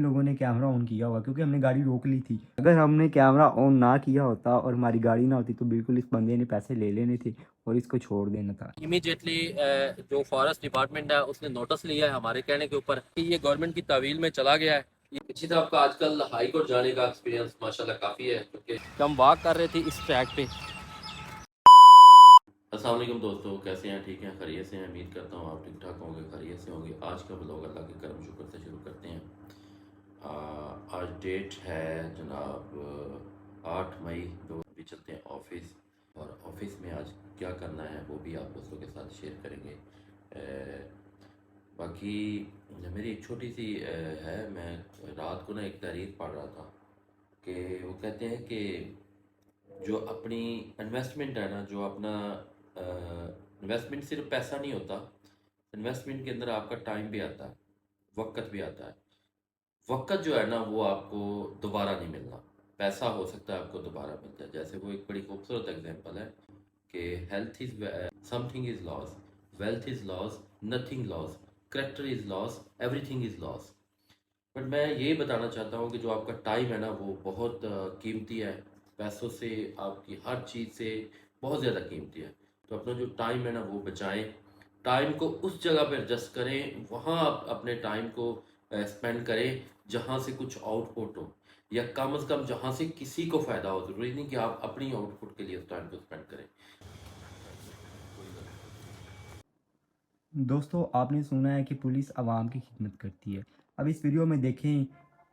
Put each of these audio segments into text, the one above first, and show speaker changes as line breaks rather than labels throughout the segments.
लोगों ने camera on किया हुआ क्योंकि हमने गाड़ी रोक ली थी। अगर हमने कैमरा ऑन ना किया होता और हमारी गाड़ी ना होती तो बिल्कुल इस बंदे ने पैसे ले लेने थे और इसको छोड़ देना था।
इमीडिएटली जो फॉरेस्ट डिपार्टमेंट है उसने नोटिस लिया है हमारे कहने के ऊपर कि ये गवर्नमेंट की तहवील में चला गया है। इसी तरह आपका आजकल हाई कोर्ट जाने का एक्सपीरियंस माशाल्लाह काफ़ी है, क्योंकि हम वॉक कर रहे थे इस ट्रैक पे। अस्सलाम वालेकुम दोस्तों, कैसे हैं? ठीक हैं, खैरियत से हैं? उम्मीद करता हूँ आप ठीक ठाक होंगे, खैरियत से होंगे। आज का ब्लॉग अल्लाह के करम शुक्र से शुरू करते हैं। आज डेट है जनाब 8 मई। तो भी चलते हैं ऑफिस, और ऑफिस में आज क्या करना है वो भी आप दोस्तों के साथ शेयर करेंगे। बाकी मेरी एक छोटी सी है, मैं रात को ना एक तहरीर पढ़ रहा था कि वो कहते हैं कि जो अपनी इन्वेस्टमेंट है ना, जो अपना इन्वेस्टमेंट सिर्फ पैसा नहीं होता, इन्वेस्टमेंट के अंदर आपका टाइम भी आता है, वक्त भी आता है। वक्त जो है ना वो आपको दोबारा नहीं मिलना, पैसा हो सकता है आपको दोबारा मिल जाए। जैसे वो एक बड़ी खूबसूरत एग्जांपल है कि health is something is loss, wealth is loss, nothing loss, character is loss, everything is loss. But मैं ये बताना चाहता हूँ कि जो आपका टाइम है ना वो बहुत कीमती है, पैसों से, आपकी हर चीज़ से बहुत ज़्यादा कीमती है। तो अपना जो टाइम है ना वो बचाएं, टाइम को उस जगह पर एडजस्ट करें, वहाँ आप अपने टाइम को स्पेंड करें जहाँ से कुछ आउटपुट हो, या कम से कम जहाँ से किसी को फ़ायदा हो। ज़रूरी नहीं कि आप अपनी आउटपुट के लिए उस टाइम को स्पेंड करें।
दोस्तों, आपने सुना है कि पुलिस आवाम की खिदमत करती है। अब इस वीडियो में देखें,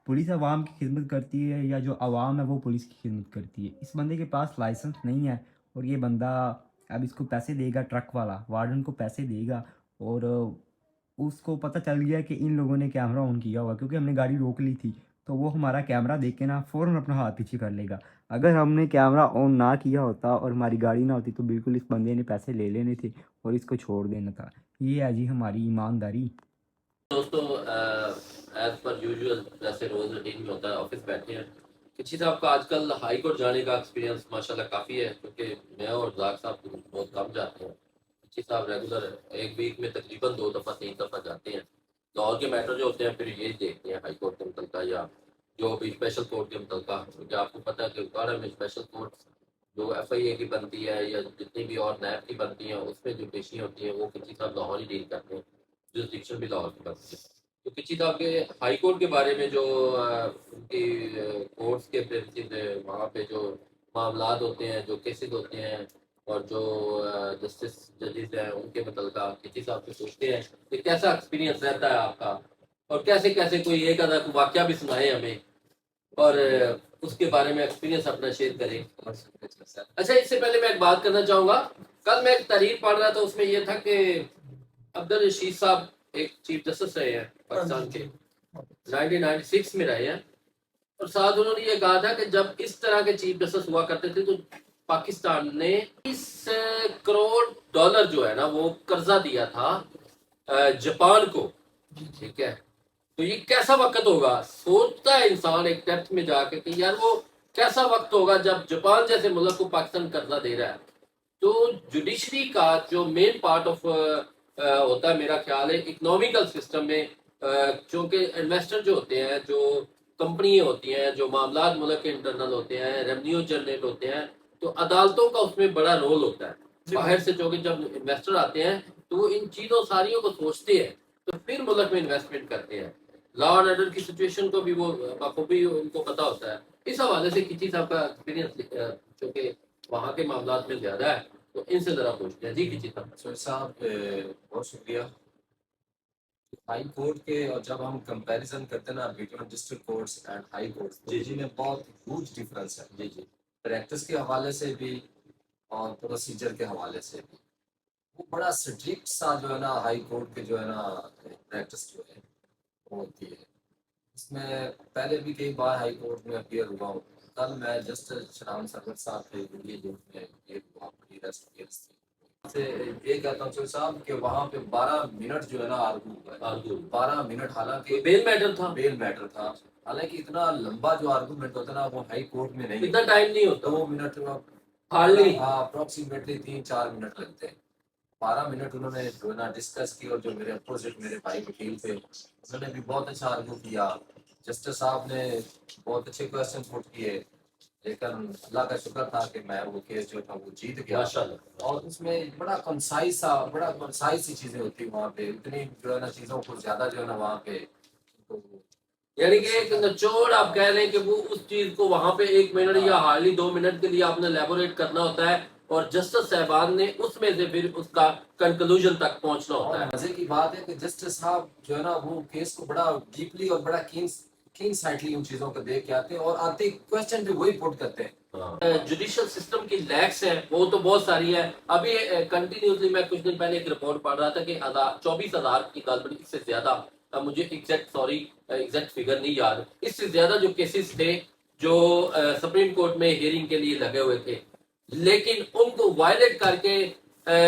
पुलिस आवाम की खिदमत करती है या जो आवाम है वो पुलिस की खिदमत करती है। इस बंदे के पास लाइसेंस नहीं है और ये बंदा अब इसको पैसे देगा, ट्रक वाला वार्डन को पैसे देगा, और उसको पता चल गया कि इन लोगों ने कैमरा ऑन किया हुआ क्योंकि हमने गाड़ी रोक ली थी। तो वो हमारा कैमरा देख के ना फ़ौरन अपना हाथ पीछे कर लेगा। अगर हमने कैमरा ऑन ना किया होता और हमारी गाड़ी ना होती तो बिल्कुल इस बंदे ने पैसे ले लेने थे और इसको छोड़ देना था। ये है जी हमारी ईमानदारी।
दोस्तों, एज पर यूजुअल जैसे रोज रूटीन में होता है, ऑफिस बैठे हैं। किसी साहब का आजकल हाई कोर्ट जाने का एक्सपीरियंस माशाल्लाह काफ़ी है, क्योंकि मैं और जाक साहब बहुत कम जाते हैं। किसी साहब रेगुलर एक वीक में तकरीबन 2 दफ़ा 3 दफ़ा जाते हैं। लाहौर के मैटर जो होते हैं फिर ये देखते हैं हाई कोर्ट के मुतल्लिका, या जो भी स्पेशल कोर्ट के मुतल्लिका। क्योंकि आपको पता है कि उकाड़ा में स्पेशल कोर्ट जो FIA की बनती है या जितनी भी और नैब की बनती हैं, उसमें जो पेशी होती है वो किसी साहब लाहौर ही डील करते हैं, जुरिसडिक्शन भी लाहौर की बनती है। तो किसी साहब के हाई कोर्ट के बारे में जो उनकी कोर्ट्स के प्रिंसिपल, वहाँ पे जो मामलात होते हैं, जो केसेस होते हैं, और जो जस्टिस जजेस हैं उनके मुतल्लिका किसी साहब से पूछते हैं कि कैसा एक्सपीरियंस रहता है आपका, और कैसे कैसे कोई एक आधा वाक़या भी सुनाए हमें, और उसके बारे में एक्सपीरियंस अपना शेयर करें। अच्छा, इससे पहले मैं एक बात करना चाहूँगा। कल मैं एक तहरीर पढ़ रहा था, उसमें ये था कि अब्दुल रशीद साहब एक चीफ जस्टिस रहे हैं पाकिस्तान के, 1996 में रहे हैं। और साथ उन्होंने ये कहा था कि जब इस तरह के चीफ जस्टिस हुआ करते थे तो पाकिस्तान ने 20 करोड़ डॉलर जो है ना वो कर्जा दिया था जापान को। ठीक है, तो ये कैसा वक्त होगा, सोचता है इंसान एक डेप्थ में जाके कि यार वो कैसा वक्त होगा जब जापान जैसे मुल्क को पाकिस्तान कर्जा दे रहा है। तो जुडिशरी का जो मेन पार्ट ऑफ होता है, मेरा ख्याल है इकोनॉमिकल सिस्टम में, क्योंकि इन्वेस्टर जो होते हैं, जो कंपनी होती हैं, जो मामला मुल्क के इंटरनल होते हैं, रेवेन्यू जनरेट होते हैं, तो अदालतों का उसमें बड़ा रोल होता है। बाहर से जो कि जब इन्वेस्टर आते हैं तो वो इन चीज़ों सारियों को सोचते हैं, तो फिर मुल्क में इन्वेस्टमेंट करते हैं। लॉ एंड ऑर्डर की सिचुएशन को भी वो बखूबी उनको पता होता है। इस हवाले से किसी साहब का एक्सपीरियंस जो कि वहाँ के मामला में ज़्यादा है, तो इनसे ज़रा पूछते हैं। जी किसी साहब।
सर साहब, बहुत शुक्रिया। हाई कोर्ट के और जब हम कंपैरिजन करते हैं ना between district courts and high courts,
जी
जी में बहुत ह्यूज डिफरेंस है।
जी जी
प्रैक्टिस के हवाले से भी और प्रोसीजर के हवाले से भी। वो बड़ा स्ट्रिक्ट सा जो है ना हाई कोर्ट के जो है ना प्रैक्टिस जो है वो होती है। इसमें पहले भी कई बार हाई कोर्ट में अपियर हुआ हूँ। कल मैं जस्टिस शराम सरवर साहब थे, ये जो में ये हुआ बड़ी रेस्ट केस थी से ये कहता हूँ सर साहब कि वहाँ पे 12 मिनट जो है ना आर्गू हुआ है।
आर्गू
12 मिनट, हालांकि
बेल मैटर था।
बेल मैटर था। हालांकि इतना लंबा जो आर्गूमेंट होता है ना वो हाई कोर्ट में नहीं
इतना टाइम नहीं होता।
2 मिनट
हार्डली।
हाँ, अप्रोक्सीमेटली 3-4 मिनट लगते हैं। 12 मिनट उन्होंने जो ना डिस्कस की, और जो मेरे अपोजिट मेरे भाई वकील थे उन्होंने भी बहुत अच्छा आर्गू किया। जस्टिस साहब ने बहुत अच्छे क्वेश्चन पुट किए, लेकिन अल्लाह का शुक्र था कि मैं वो केस जो था वो जीत गया।
माशाल्लाह।
और उसमें बड़ा कंसाइज सी चीजें होती वहाँ पे, इतनी जो है ना चीजों को ज्यादा जो है ना वहाँ पे तो
यानी कि एक निचोड़ आप कह रहे हैं कि वो उस चीज को वहां पे 1 मिनट या हार्डली 2 मिनट के लिए आपने एलेबोरेट करना होता है और जस्टिस साहबान ने उसमें से फिर उसका कंक्लूजन तक पहुंचना होता
और
है।
मजे की बात है कि जस्टिस साहब जो है ना वो केस को बड़ा डीपली और बड़ा कीन साइडली उन चीजों को देख के आते हैं, और आते क्वेश्चन भी वही पुट करते हैं।
जुडिशियल सिस्टम की लैक्स है वो तो बहुत सारी है। अभी कंटिन्यूसली मैं कुछ दिन पहले एक रिपोर्ट पढ़ रहा था कि 24,000 की गड़बड़ी, इससे ज्यादा, अब मुझे एग्जैक्ट फिगर नहीं याद, इससे ज्यादा जो केसेस थे जो सुप्रीम कोर्ट में हियरिंग के लिए लगे हुए थे, लेकिन उनको वायलेट करके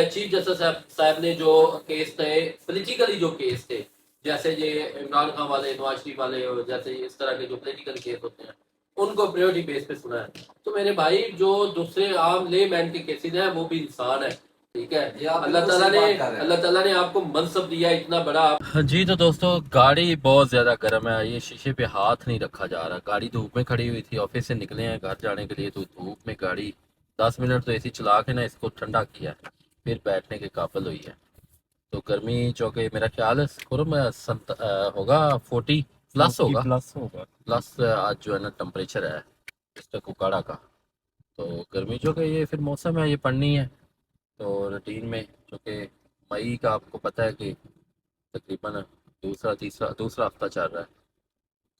चीफ जस्टिस साहब ने जो केस थे, पॉलिटिकली जो केस थे, जैसे ये इमरान खान वाले, नवाज शरीफ वाले, और जैसे इस तरह के जो पॉलिटिकल केस होते हैं, उनको प्रायोरिटी बेस पे सुना है। तो मेरे भाई जो दूसरे आम ले मैन के केसेस हैं वो भी इंसान है, ठीक है।
ये आप
अल्लाह
बिल्कुल
ताला
सही
ने
बात कर रहे हैं।
अल्लाह ताला ने आपको मनसब दिया इतना बड़ा। जी तो दोस्तों, गाड़ी बहुत ज़्यादा गर्म है, ये शीशे पे हाथ नहीं रखा जा रहा। गाड़ी धूप में खड़ी हुई थी, ऑफिस से निकले हैं घर जाने के लिए, तो धूप में गाड़ी 10 मिनट तो एसी चला के ना इसको ठंडा किया, फिर बैठने के काबिल हुई है। तो गर्मी चौके मेरा ख्याल है खुरम होगा 40 प्लस होगा, प्लस आज जो है ना टेम्परेचर है इस तक उकाड़ा का। तो गर्मी जो कि ये फिर मौसम है, ये पड़नी है। तो रूटीन में जो कि मई का आपको पता है कि तकरीबन दूसरा हफ्ता चल रहा है,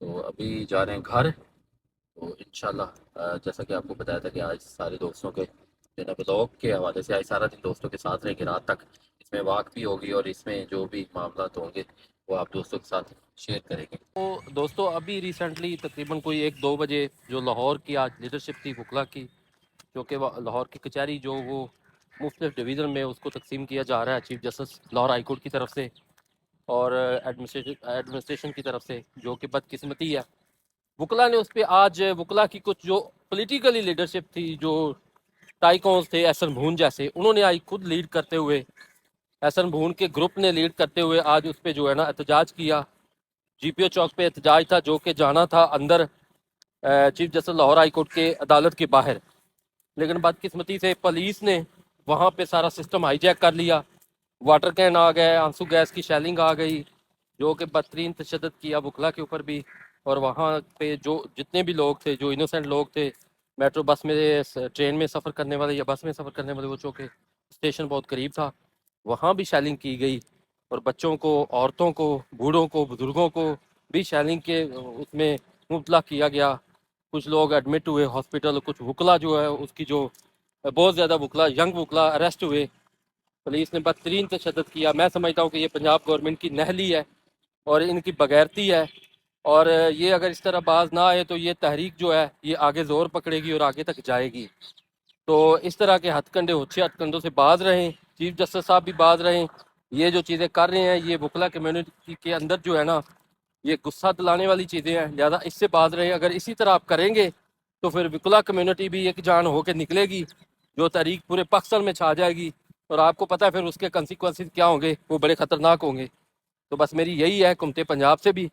तो अभी जा रहे हैं घर। तो इंशाल्लाह जैसा कि आपको बताया था कि आज सारे दोस्तों के जो है ब्लॉग के हवाले से आज सारा दिन दोस्तों के साथ रहेंगे रात तक। इसमें वाक भी होगी और इसमें जो भी मामला होंगे वो आप दोस्तों के साथ शेयर करेंगे। तो दोस्तों, अभी रिसेंटली तकरीबन कोई 1-2 बजे जो लाहौर की आज लीडरशिप थी वकला की, जो कि लाहौर की कचहरी जो वो मुख्तलिफ डिवीज़न में उसको तकसीम किया जा रहा है chief justice Lahore high court की तरफ से और एडमिनिस्ट्रेशन की तरफ से, जो कि बदकिस्मती है। वकला ने उस पर आज वकला की कुछ जो पॉलिटिकली लीडरशिप थी, जो टाइकॉन्स थे एहसन भून जैसे, उन्होंने आज खुद लीड करते हुए, एहसन भून के ग्रुप ने लीड करते हुए आज उस पर जो है ना एहतजाज किया। GPO चौक पे एहतजाज था जो कि जाना था अंदर chief justice Lahore high court के अदालत के बाहर, लेकिन बदकिस्मती से पुलिस ने वहाँ पे सारा सिस्टम हाईजैक कर लिया। वाटर कैन आ गए, आंसू गैस की शेलिंग आ गई, जो कि बदतरीन तशद्दुद किया वकला के ऊपर भी। और वहाँ पे जो जितने भी लोग थे, जो इनोसेंट लोग थे, मेट्रो बस में, ट्रेन में सफ़र करने वाले या बस में सफ़र करने वाले, वो चूँकि स्टेशन बहुत करीब था, वहाँ भी शेलिंग की गई और बच्चों को, औरतों को, बूढ़ों को, बुज़ुर्गों को भी शेलिंग के उसमें मुब्तला किया गया। कुछ लोग एडमिट हुए हॉस्पिटल, कुछ वकला जो है उसकी जो बहुत ज़्यादा वकला, यंग वकला अरेस्ट हुए। पुलिस ने बदतरीन तशद्दुद किया। मैं समझता हूँ कि ये पंजाब गवर्नमेंट की नहली है और इनकी बगैरती है, और ये अगर इस तरह बाज ना आए तो ये तहरीक जो है ये आगे ज़ोर पकड़ेगी और आगे तक जाएगी। तो इस तरह के हथकंडे, अच्छे हथकंडों से बाज रहें, चीफ जस्टिस साहब भी बाज रहें। ये जो चीज़ें कर रहे हैं ये वकला कम्युनिटी के अंदर जो है ना ये गुस्सा दिलाने वाली चीज़ें हैं, लिहाजा इससे बाज रहे। अगर इसी तरह आप करेंगे तो फिर वकला कम्युनिटी भी एक जान होकर निकलेगी, जो तहरीक पूरे पाकिस्तान में छा जाएगी, और आपको पता है फिर उसके कंसिक्वेंसेस क्या होंगे, वो बड़े ख़तरनाक होंगे। तो बस मेरी यही है कुमते पंजाब से भी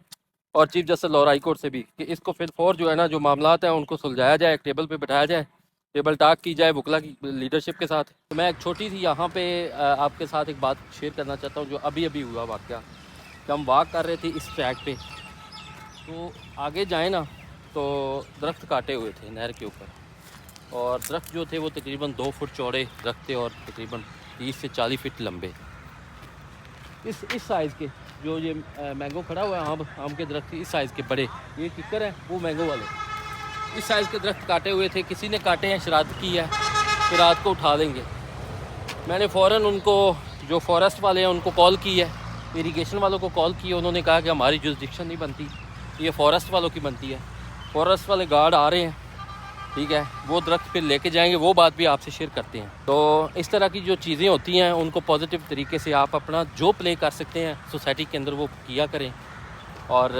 और chief justice Lahore high court से भी कि इसको फिर फौर जो है ना जो मामलात हैं उनको सुलझाया जाए, एक टेबल पे बैठाया जाए, टेबल टाक की जाए वकला की लीडरशिप के साथ। तो मैं एक छोटी सी यहाँ पे आपके साथ एक बात शेयर करना चाहता हूँ जो अभी अभी हुआ वाक़या। कि हम वॉक कर रहे थे इस ट्रैक पे, तो आगे जाए ना तो दरख्त काटे हुए थे नहर के ऊपर, और दरख्त जो थे वो तकरीबन 2 फुट चौड़े दरख्त थे और तकरीबन 30 से 40 फीट लंबे। इस साइज़ के जो ये मैंगो खड़ा हुआ है, आम के दरख्त इस साइज़ के बड़े, ये किकर है वो मैंगो वाले, इस साइज़ के दरख्त काटे हुए थे। किसी ने काटे हैं, शरारत की है, फिर रात को उठा देंगे। मैंने फ़ौरन उनको, जो फॉरेस्ट वाले हैं उनको कॉल की है, इरिगेशन वालों को कॉल की है। उन्होंने कहा कि हमारी जुरिसडिक्शन नहीं बनती, ये फॉरेस्ट वालों की बनती है। फॉरेस्ट वाले गार्ड आ रहे हैं, ठीक है, वो दरख्त फिर लेके जाएंगे, वो बात भी आपसे शेयर करते हैं। तो इस तरह की जो चीज़ें होती हैं उनको पॉजिटिव तरीके से आप अपना जो प्ले कर सकते हैं सोसाइटी के अंदर वो किया करें, और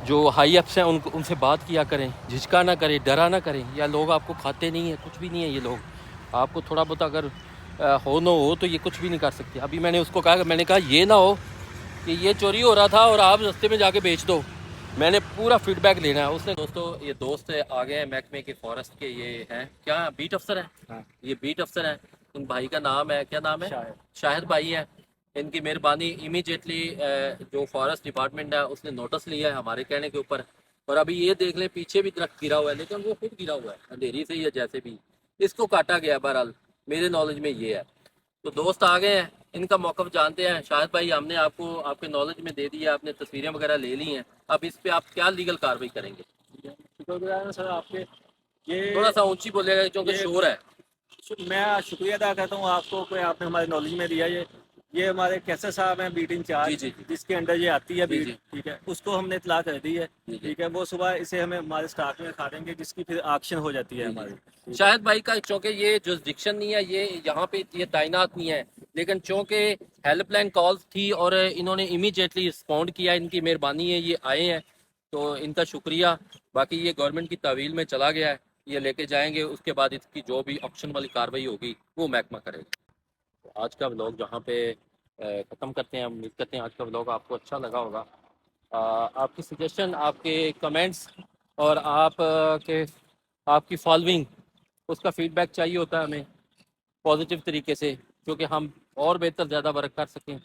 जो हाई अप्स हैं उनसे बात किया करें, झिझका ना करें, डरा ना करें। या लोग आपको खाते नहीं हैं, कुछ भी नहीं है, ये लोग आपको थोड़ा बहुत अगर हो ना हो तो ये कुछ भी नहीं कर सकते। अभी मैंने उसको कहा, मैंने कहा ये ना हो कि ये चोरी हो रहा था और आप रास्ते में जाके बेच दो, میں نے پورا فیڈ بیک لینا ہے. اس نے دوستوں یہ دوست آ گئے ہیں محکمے کے فارسٹ کے, یہ ہیں کیا بیٹ افسر ہیں, یہ بیٹ افسر ہیں. ان بھائی کا نام ہے, کیا نام ہے, شاہد بھائی ہیں. ان کی مہربانی امیجیٹلی جو فارسٹ ڈپارٹمنٹ ہے اس نے نوٹس لیا ہے ہمارے کہنے کے اوپر. اور ابھی یہ دیکھ لیں پیچھے بھی درخت گرا ہوا ہے, لیکن وہ خود گرا ہوا ہے اندھیری سے یا جیسے بھی, اس کو کاٹا گیا. بہرحال میرے نالج میں یہ ہے. تو دوست آ گئے ہیں, ان کا موقف جانتے ہیں. شاہد بھائی ہم نے آپ کو آپ کے نالج میں دے دیا, آپ نے تصویریں وغیرہ لے لی ہیں, اب اس پہ آپ کیا لیگل کاروائی کریں گے؟
شکر گزار ہوں سر آپ کے. یہ
تھوڑا سا اونچی بولے گا کیونکہ شور ہے.
میں شکریہ ادا کرتا ہوں آپ کو کہ آپ نے ہمارے نالج میں دیا. یہ ہمارے کیسر صاحب ہیں بیٹ انچارج,
جی.
جس کے انڈر یہ آتی ہے
جی.
بیٹ, ٹھیک ہے, اس کو ہم نے اطلاع کر دی ہے.
جی.
ٹھیک ہے, وہ صبح اسے ہمیں ہمارے اسٹاک میں کھا دیں گے, جس کی پھر آکشن ہو جاتی ہے
جی.
ہماری.
شاہد بھائی کا چونکہ یہ جورسڈکشن نہیں ہے, یہ یہاں پہ یہ تعینات نہیں ہے, لیکن چونکہ ہیلپ لائن کالز تھی اور انہوں نے امیجیٹلی رسپونڈ کیا, ان کی مہربانی ہے, یہ آئے ہیں تو ان کا شکریہ. باقی یہ گورنمنٹ کی تعویل میں چلا گیا ہے, یہ لے کے جائیں گے, اس کے بعد اس کی جو بھی آپشن والی کاروائی ہوگی وہ محکمہ کرے گا. آج کا ولاگ جہاں پہ ختم کرتے ہیں. امید کرتے ہیں آج کا ولاگ آپ کو اچھا لگا ہوگا. آپ کی سجیشن, آپ کے کمنٹس اور آپ کی فالوئنگ, اس کا فیڈ بیک چاہیے ہوتا ہے ہمیں پازیٹیو طریقے سے, کیونکہ ہم اور بہتر زیادہ ورک کر سکیں.